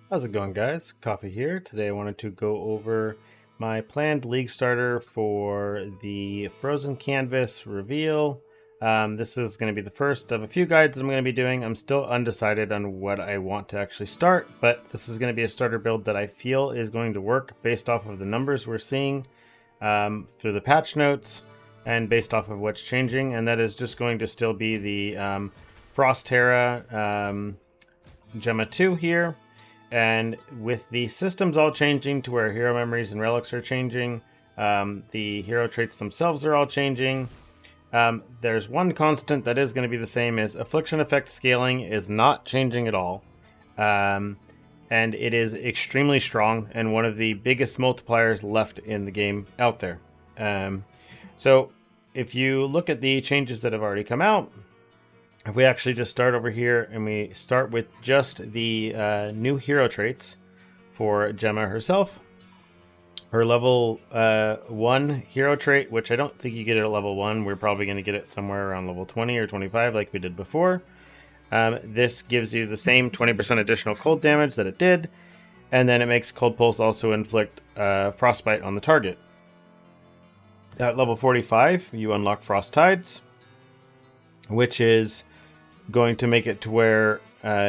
How's it going, guys? Coffee here. Today I wanted to go over my planned league starter for the Frozen Canvas reveal. This is going to be the first of a few guides that I'm going to be doing. I'm still undecided on what I want to actually start, but this is going to be a starter build that I feel is going to work based off of the numbers we're seeing through the patch notes and based off of what's changing, and that is just going to still be the Frost Terra Gemma2 here. And with the systems all changing to where hero memories and relics are changing, the hero traits themselves are all changing. There's one constant that is going to be the same: is Affliction effect scaling is not changing at all. And it is extremely strong and one of the biggest multipliers left in the game out there. So if you look at the changes that have already come out, if we actually just start over here and we start with just the new hero traits for Gemma herself, her level 1 hero trait, which I don't think you get it at level 1, we're probably going to get it somewhere around level 20 or 25 like we did before. This gives you the same 20% additional cold damage that it did, and then it makes Cold Pulse also inflict Frostbite on the target. At level 45, you unlock Frost Tides, which is going to make it to where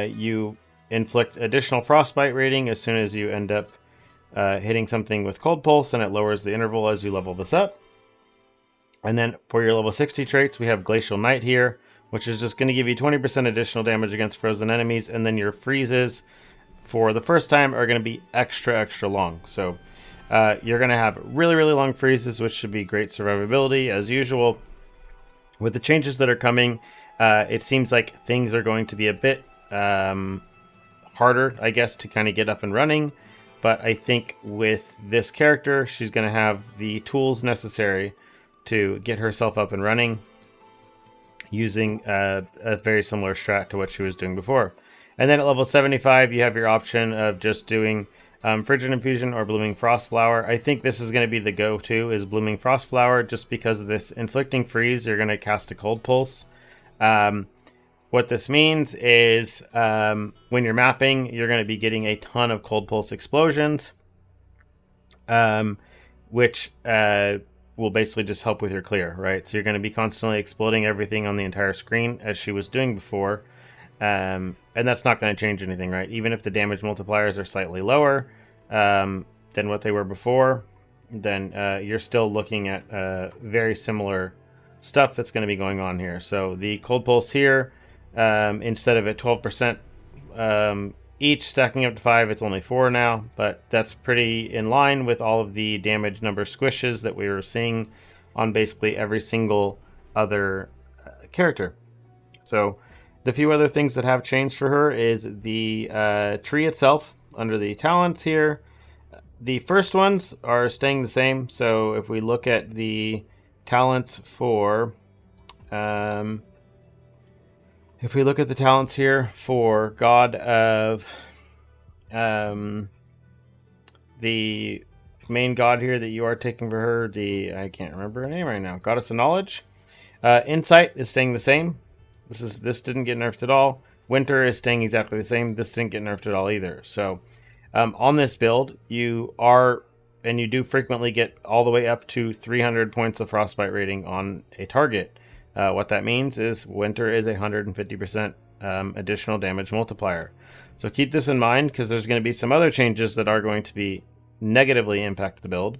you inflict additional frostbite rating as soon as you end up hitting something with Cold Pulse, and it lowers the interval as you level this up. And then for your level 60 traits, we have Glacial Knight here, which is just going to give you 20% additional damage against frozen enemies, and then your freezes for the first time are going to be extra long. So you're going to have really long freezes, which should be great survivability as usual. With the changes that are coming, it seems like things are going to be a bit harder, I guess, to kind of get up and running. But I think with this character, she's going to have the tools necessary to get herself up and running using a very similar strat to what she was doing before. And then at level 75, you have your option of just doing Frigid Infusion or Blooming Frostflower. I think this is going to be the go-to, is Blooming Frostflower, just because of this inflicting freeze. You're going to cast a Cold Pulse. What this means is when you're mapping, you're going to be getting a ton of Cold Pulse explosions, which will basically just help with your clear, right? So you're going to be constantly exploding everything on the entire screen as she was doing before. And that's not going to change anything, right? Even if the damage multipliers are slightly lower than what they were before, then you're still looking at very similar stuff that's going to be going on here. So the Cold Pulse here, instead of at 12% each stacking up to 5, it's only 4 now, but that's pretty in line with all of the damage number squishes that we were seeing on basically every single other character. So the few other things that have changed for her is the tree itself under the talents here. The first ones are staying the same. So if we look at the talents for if we look at the talents here for God of the main god here that you are taking for her, I can't remember her name right now, Goddess of Knowledge, Insight is staying the same. This didn't get nerfed at all. Winter is staying exactly the same. This didn't get nerfed at all either. So on this build, you do frequently get all the way up to 300 points of frostbite rating on a target. What that means is Winter is a 150% additional damage multiplier. So keep this in mind, because there's going to be some other changes that are going to be negatively impact the build.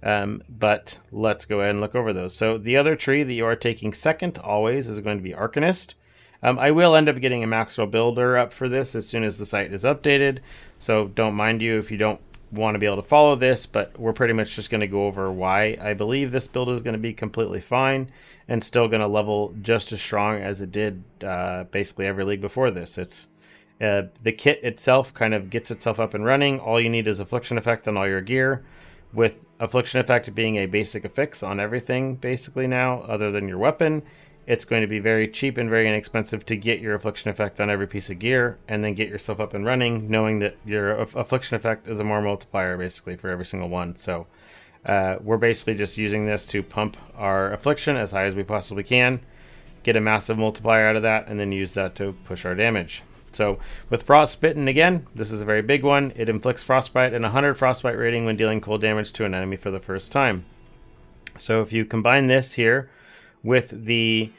But let's go ahead and look over those. So the other tree that you are taking second always is going to be Arcanist. I will end up getting a Maxwell Builder up for this as soon as the site is updated. So don't mind you if you don't want to be able to follow this, but we're pretty much just going to go over why I believe this build is going to be completely fine and still going to level just as strong as it did basically every league before this. It's the kit itself kind of gets itself up and running. All you need is Affliction effect on all your gear, with Affliction effect being a basic affix on everything basically now other than your weapon. It's going to be very cheap and very inexpensive to get your Affliction effect on every piece of gear and then get yourself up and running, knowing that your Affliction effect is a more multiplier basically for every single one. So we're basically just using this to pump our Affliction as high as we possibly can, get a massive multiplier out of that, and then use that to push our damage. So with Frostbitten again, this is a very big one. It inflicts frostbite and 100 frostbite rating when dealing cold damage to an enemy for the first time. So if you combine this here with the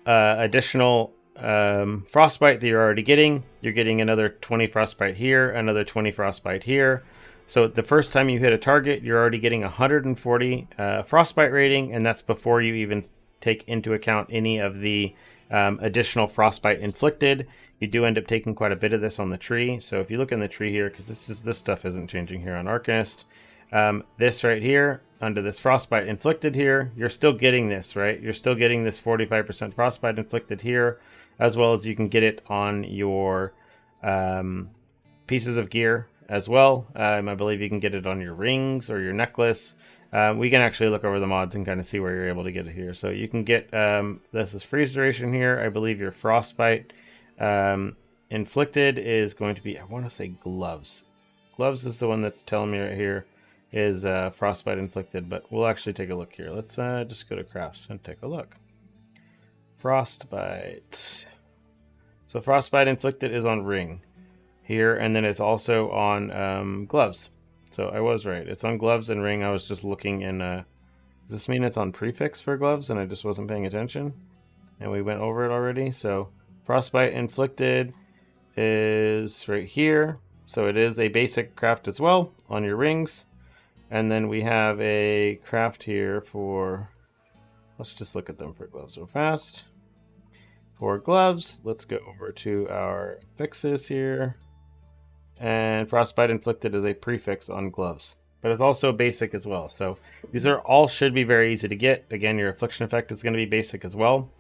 additional frostbite that you're already getting, you're getting another 20 frostbite here, another 20 frostbite here. So the first time you hit a target, you're already getting 140 frostbite rating, and that's before you even take into account any of the additional frostbite inflicted. You do end up taking quite a bit of this on the tree. So if you look in the tree here, because this stuff isn't changing here on Arcanist, this right here, under this frostbite inflicted here, you're still getting this, right? You're still getting this 45% frostbite inflicted here, as well as you can get it on your pieces of gear as well. I believe you can get it on your rings or your necklace. We can actually look over the mods and kind of see where you're able to get it here. So you can get, this is freeze duration here. I believe your frostbite inflicted is going to be, I want to say gloves. Gloves is the one that's telling me right here is frostbite inflicted, but we'll actually take a look here. Let's just go to crafts and take a look. Frostbite. So frostbite inflicted is on ring here, and then it's also on gloves. So I was right. It's on gloves and ring. I was just looking in. Does this mean it's on prefix for gloves and I just wasn't paying attention? And we went over it already. So frostbite inflicted is right here. So it is a basic craft as well on your rings. And then we have a craft here for, let's just look at them for gloves real fast. For gloves, let's go over to our fixes here. And frostbite inflicted is a prefix on gloves, but it's also basic as well. So these are all should be very easy to get. Again, your affliction effect is going to be basic as well.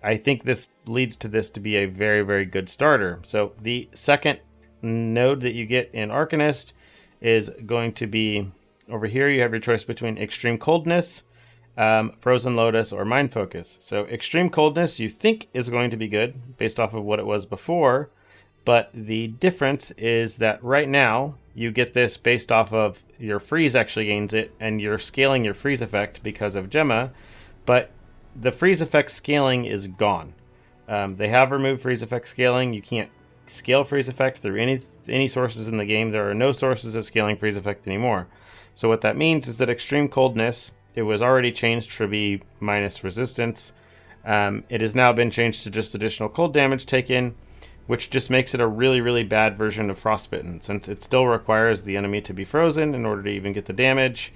I think this leads to this to be a very, very good starter. So the second node that you get in Arcanist is going to be over here. You have your choice between extreme coldness, frozen lotus, or mind focus. So extreme coldness you think is going to be good based off of what it was before. But the difference is that right now you get this based off of your freeze actually gains it, and you're scaling your freeze effect because of Gemma, but the freeze effect scaling is gone. They have removed freeze effect scaling. You can't scale freeze effect through any sources in the game. There are no sources of scaling freeze effect anymore. So what that means is that extreme coldness, it was already changed to be minus resistance. It has now been changed to just additional cold damage taken, which just makes it a really, really bad version of Frostbitten, since it still requires the enemy to be frozen in order to even get the damage,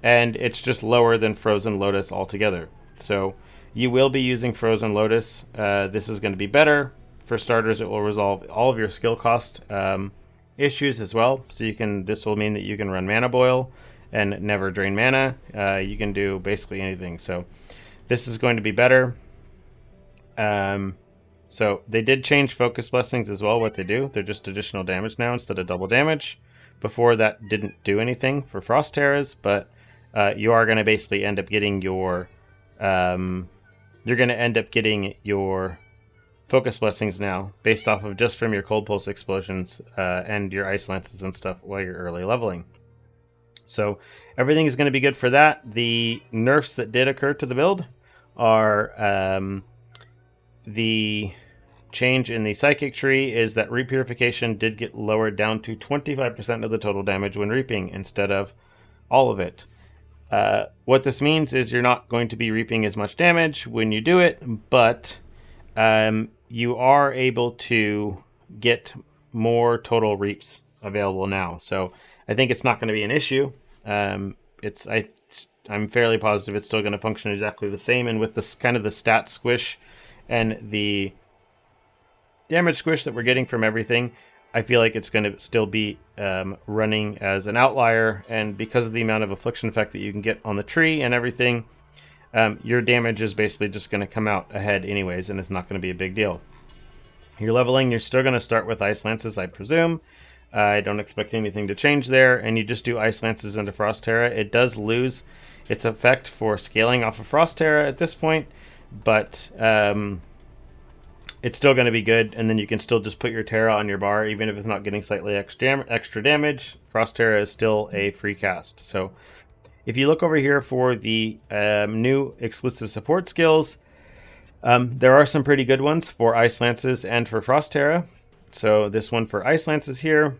and it's just lower than Frozen Lotus altogether. So you will be using Frozen Lotus. This is going to be better. For starters, it will resolve all of your skill cost issues as well. So this will mean that you can run Mana Boil and never drain mana. You can do basically anything. So this is going to be better. So they did change focus blessings as well. What they do, they're just additional damage now instead of double damage. Before that didn't do anything for Frost Terras, but you are going to basically end up getting your focus blessings now based off of just from your cold pulse explosions and your ice lances and stuff while you're early leveling. So everything is going to be good for that. The nerfs that did occur to the build are the change in the psychic tree is that reap purification did get lowered down to 25% of the total damage when reaping instead of all of it. What this means is you're not going to be reaping as much damage when you do it, but you are able to get more total reaps available now. So I think it's not going to be an issue. I'm fairly positive it's still going to function exactly the same, and with this kind of the stat squish and the damage squish that we're getting from everything, I feel like it's going to still be running as an outlier, and because of the amount of affliction effect that you can get on the tree and everything, your damage is basically just going to come out ahead anyways, and it's not going to be a big deal. You're leveling, you're still going to start with Ice Lances, I presume. I don't expect anything to change there, and you just do Ice Lances into Frost Terra. It does lose its effect for scaling off of Frost Terra at this point, but it's still going to be good, and then you can still just put your Terra on your bar, even if it's not getting slightly extra damage. Frost Terra is still a free cast. So if you look over here for the new exclusive support skills, there are some pretty good ones for Ice Lances and for Frost Terra. So this one for Ice Lances here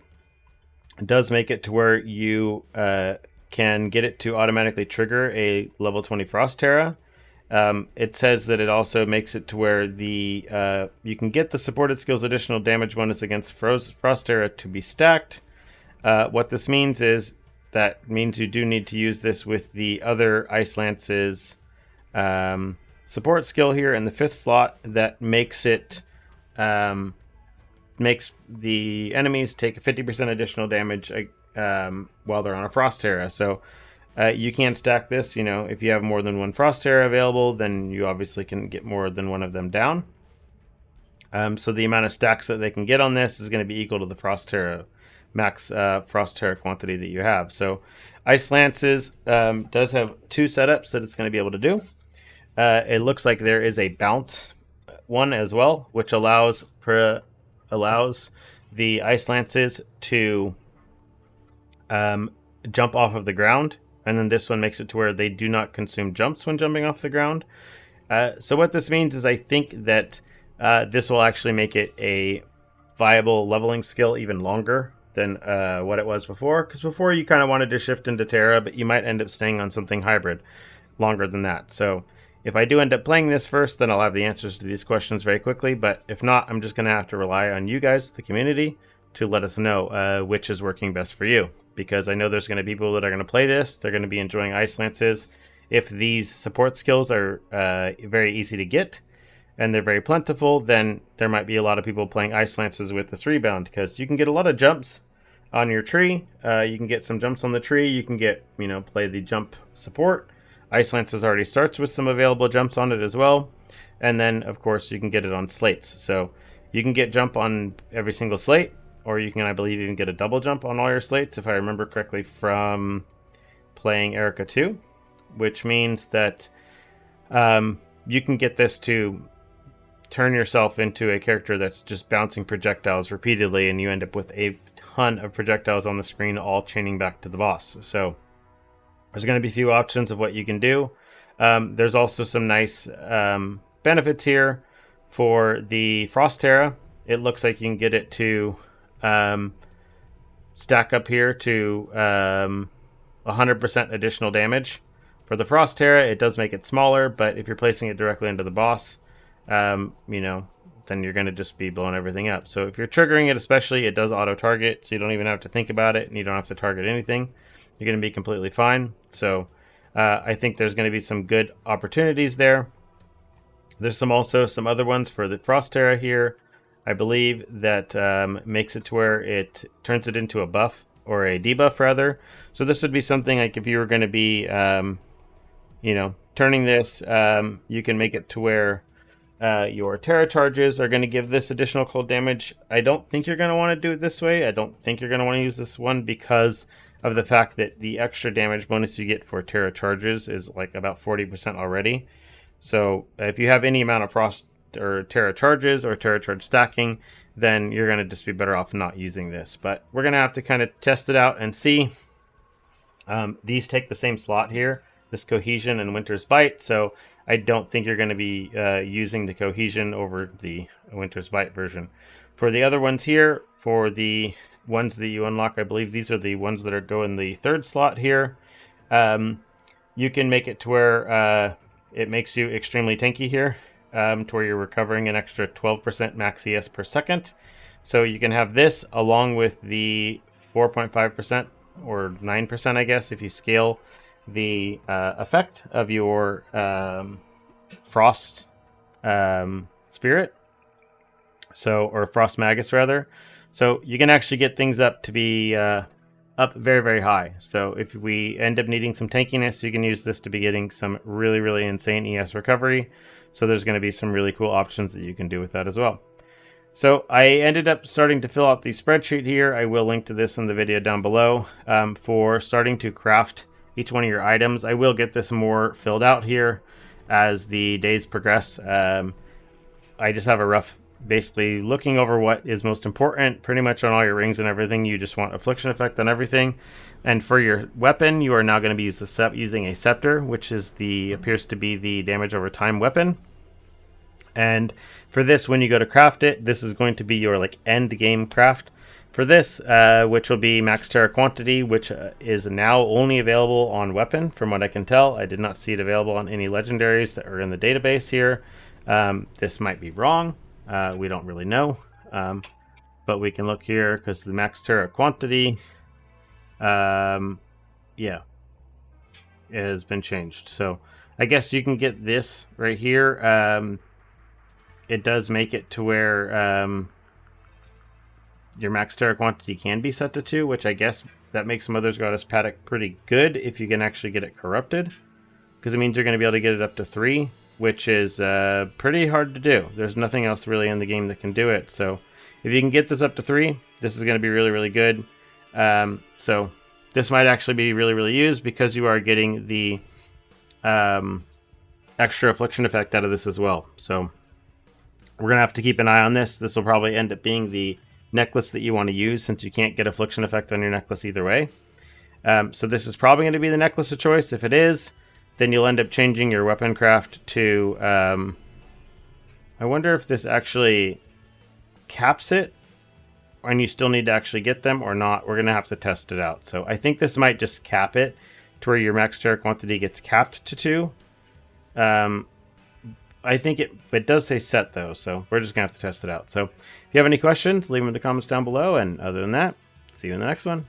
does make it to where you can get it to automatically trigger a level 20 Frost Terra. It says that it also makes it to where the you can get the supported skills additional damage bonus against Frost Terra to be stacked. What this means is that means you do need to use this with the other Ice Lance's support skill here in the 5th slot that makes it makes the enemies take a 50% additional damage while they're on a Frost Terra. So you can stack this. You know, if you have more than one Frost Terra available, then you obviously can get more than one of them down. So the amount of stacks that they can get on this is going to be equal to the Frost Terra max Frost Terra quantity that you have. So Ice Lances does have 2 setups that it's going to be able to do. It looks like there is a bounce one as well, which allows the Ice Lances to jump off of the ground, and then this one makes it to where they do not consume jumps when jumping off the ground. So what this means is I think that this will actually make it a viable leveling skill even longer than what it was before, because before you kind of wanted to shift into Terra, but you might end up staying on something hybrid longer than that. So if I do end up playing this first, then I'll have the answers to these questions very quickly, but if not, I'm just going to have to rely on you guys, the community, to let us know which is working best for you, because I know there's going to be people that are going to play this, they're going to be enjoying Ice Lances. If these support skills are very easy to get, and they're very plentiful, then there might be a lot of people playing Ice Lances with this rebound, because you can get a lot of jumps on your tree. You can get some jumps on the tree. You can get, play the jump support. Ice Lances already starts with some available jumps on it as well. And then, of course, you can get it on slates. So you can get jump on every single slate, or you can, I believe, even get a double jump on all your slates, if I remember correctly from playing Erica 2, which means that you can get this to turn yourself into a character that's just bouncing projectiles repeatedly, and you end up with a ton of projectiles on the screen, all chaining back to the boss. So there's going to be a few options of what you can do. There's also some nice benefits here for the Frost Terra. It looks like you can get it to stack up here to 100% additional damage. For the Frost Terra, it does make it smaller, but if you're placing it directly into the boss, then you're going to just be blowing everything up. So if you're triggering it especially, it does auto-target, so you don't even have to think about it, and you don't have to target anything. You're going to be completely fine. So I think there's going to be some good opportunities there. There's also some other ones for the Frost Terra here, I believe, that makes it to where it turns it into a buff, or a debuff rather. So this would be something like if you were going to be, turning this, you can make it to where your Terra charges are going to give this additional cold damage. I don't think you're going to want to do it this way. I don't think you're going to want to use this one because of the fact that the extra damage bonus you get for Terra charges is like about 40% already. So if you have any amount of Frost or Terra charges or Terra charge stacking, then you're going to just be better off not using this. But we're going to have to kind of test it out and see. These take the same slot here, this Cohesion and Winter's Bite, so I don't think you're going to be using the Cohesion over the Winter's Bite version. For the other ones here, for the ones that you unlock, I believe these are the ones that go in the 3rd slot here. You can make it to where it makes you extremely tanky here, to where you're recovering an extra 12% max ES per second. So you can have this along with the 4.5% or 9%, I guess, if you scale the effect of your Frost Spirit, or Frost Magus rather. So you can actually get things up to be up very, very high. So if we end up needing some tankiness, you can use this to be getting some really, really insane ES recovery. So there's going to be some really cool options that you can do with that as well. So I ended up starting to fill out the spreadsheet here. I will link to this in the video down below for starting to craft each one of your items. I will get this more filled out here as the days progress. I just have a rough, basically looking over what is most important pretty much on all your rings and everything. You just want Affliction effect on everything. And for your weapon, you are now going to be using a Scepter, which is appears to be the damage over time weapon. And for this, when you go to craft it, this is going to be your like end game craft for this, which will be max Terra quantity, which is now only available on weapon from what I can tell. I did not see it available on any legendaries that are in the database here. This might be wrong. We don't really know. But we can look here because the max Terra quantity, yeah, it has been changed. So I guess you can get this right here. It does make it to where your max Terra quantity can be set to 2, which I guess that makes Mother's Goddess Paddock pretty good if you can actually get it corrupted, because it means you're going to be able to get it up to 3, which is pretty hard to do. There's nothing else really in the game that can do it. So if you can get this up to 3, this is going to be really, really good. So this might actually be really, really used because you are getting the extra affliction effect out of this as well. So we're going to have to keep an eye on this. This will probably end up being the necklace that you want to use, since you can't get affliction effect on your necklace either way. So this is probably going to be the necklace of choice. If it is, then you'll end up changing your weapon craft to... I wonder if this actually caps it, and you still need to actually get them or not. We're going to have to test it out. So I think this might just cap it to where your max Terra quantity gets capped to 2. I think it does say set though, so we're just gonna have to test it out. So if you have any questions, leave them in the comments down below, and other than that, see you in the next one.